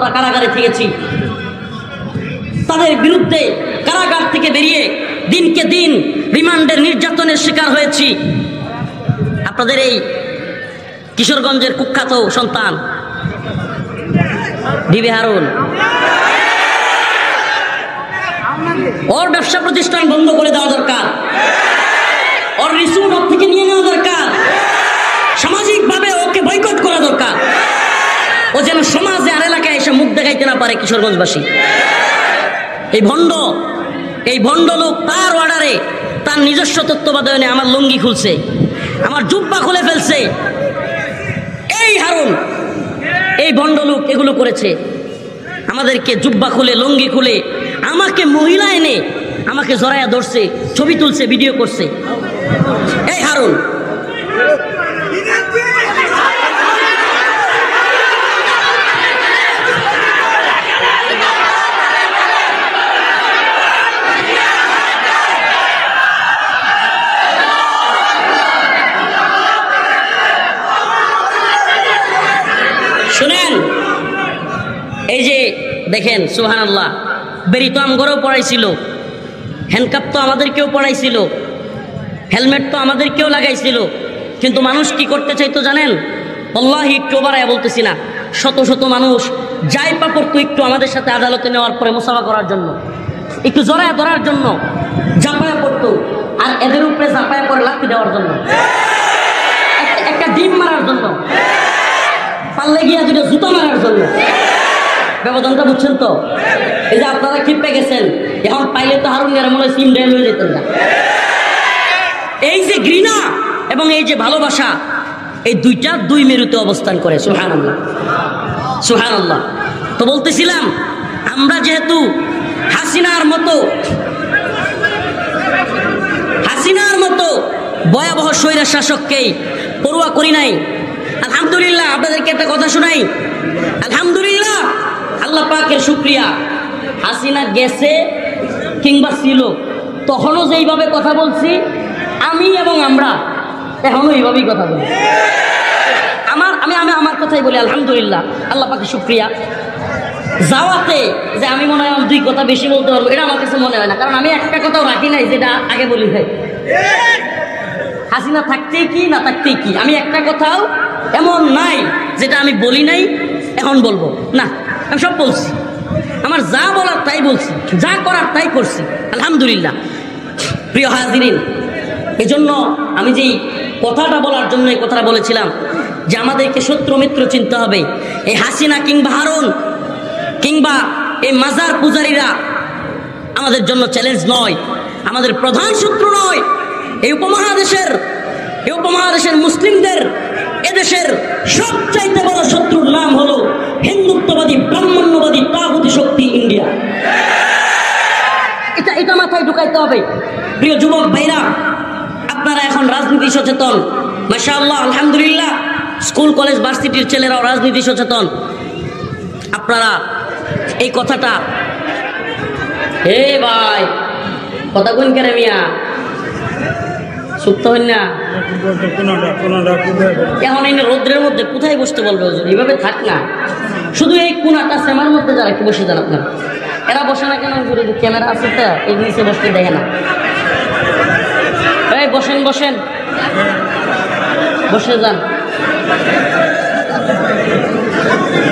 আমরা কারাগারে থেকেছি, তাদের বিরুদ্ধে কারাগার থেকে বেরিয়ে দিনকে দিন রিমান্ডের নির্যাতনের শিকার হয়েছি। আপনাদের এই কিশোরগঞ্জের কুখ্যাত সন্তান ডিবি হারুন, ওর ব্যবসা প্রতিষ্ঠান বন্ধ করে দেওয়া দরকার, ওর রিসুট ওর থেকে নিয়ে নেওয়া দরকার, সামাজিকভাবে ওকে বয়কট করা দরকার। ও যেন সমাজে আর এলাকায় এসে মুখ দেখাইতে না পারে কিশোরগঞ্জবাসী। এই ভণ্ড লোক তার অর্ডারে, তার নিজস্ব তত্ত্বাবধানে আমার লুঙ্গি খুলছে, আমার জুব্বা খুলে ফেলছে। এই হারুন, এই ভণ্ড লোক এগুলো করেছে, আমাদেরকে জুব্বা খুলে লুঙ্গি খুলে আমাকে মহিলা এনে আমাকে জড়াইয়া ধরছে, ছবি তুলছে, ভিডিও করছে। এই হারুন, শুনেন, এই যে দেখেন সুবহানাল্লাহ, বেরি তো আমগরেও পড়াইছিল, হ্যান্ডকাপ তো আমাদেরকেও পড়াইছিল, হেলমেট তো আমাদেরকেও লাগাইছিল, কিন্তু মানুষ কি করতে চাইতো জানেন? আল্লাহি, একটু বাড়ায় বলতেছি না, শত শত মানুষ যাই পা পড়তো একটু আমাদের সাথে আদালতে নেওয়ার পরে মুসাফা করার জন্য, একটু জড়ায় ধরার জন্য ঝাঁপায়া পড়তো, আর এদের উপরে ঝাঁপায়া পরে লাথি দেওয়ার জন্য, একটা ডিম মারার জন্য, পাল্লে গিয়া দুটো জুতো মারার জন্য। ব্যবধানটা বুঝছেন তো? এই যে আপনারা ক্ষিপ্পে গেছেন, এখন পাইলে তো হারুন মনে হয় সিম ডেল হয়ে যেতেন না। এই যে ঘৃণা এবং এই যে ভালোবাসা, এই দুইটা দুই মেরুতে অবস্থান করে। সুবহানাল্লাহ, সুবহানাল্লাহ। তো বলতেছিলাম, আমরা যেহেতু হাসিনার মতো ভয়াবহ স্বৈরা শাসককেই পরোয়া করি নাই। আলহামদুলিল্লাহ, আপনাদেরকে একটা কথা শোনাই, আলহামদুলিল্লাহ, আল্লাহ পাকের শুকরিয়া, হাসিনা গেছে কিংবা ছিল, তখনও যেইভাবে কথা বলছি আমি এবং আমরা এখনো এইভাবেই কথা বলি। আমি আমার কথাই বলি, আলহামদুলিল্লাহ, আল্লাহ পাকের শুকরিয়া। যাওয়াতে যে আমি মনে হয় দুই কথা বেশি বলতে পারবো, এটা আমার কাছে মনে হয় না, কারণ আমি একটা কথাও রাখি নাই যেটা আগে বলি ভাই। হাসিনা থাকতেই কি না থাকতেই কি, আমি একটা কথাও এমন নাই যেটা আমি বলি নাই এখন বলবো না, আমি সব বলছি। আমার যা বলার তাই বলছি, যা করার তাই করছি, আলহামদুলিল্লাহ। প্রিয় হাজিরিন, এই জন্য আমি যেই কথাটা বলার জন্য এই কথাটা বলেছিলাম যে আমাদেরকে শত্রু মিত্র চিনতে হবে। এই হাসিনা কিংবা হারুন কিংবা এই মাজার পূজারীরা আমাদের জন্য চ্যালেঞ্জ নয়, আমাদের প্রধান শত্রু নয়। এই উপমহাদেশের মুসলিমদের, এদেশের সবচাইতে বড় শত্রুর নাম হলো হিন্দুত্ববাদী, ব্রাহ্মণ্যবাদী, তাগুতি শক্তি ইন্ডিয়া। এটা মাথায় ঢুকাইতে হবে। প্রিয় যুবক ভাইরা, আপনারা এখন রাজনীতি সচেতন, মাশাআল্লাহ, আলহামদুলিল্লাহ। স্কুল কলেজ ভার্সিটির ছেলেরাও রাজনীতি সচেতন। আপনারা এই কথাটা, হে ভাই কথা কোন কেন মিয়া, সুপ্ত হন না, এখন এই রোদ্রের মধ্যে কোথায় বসতে বলবে? এইভাবে থাক না, শুধু এই কোনাটা সেমার মধ্যে যারা একটু বসে যান। আপনার এরা বসে না কেন? ক্যামেরা আছে তো, এই নিচে বসতে দেখে না। এই বসেন বসে যান,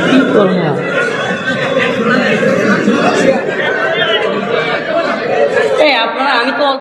কি করবো? এই আপনারা, আমি তো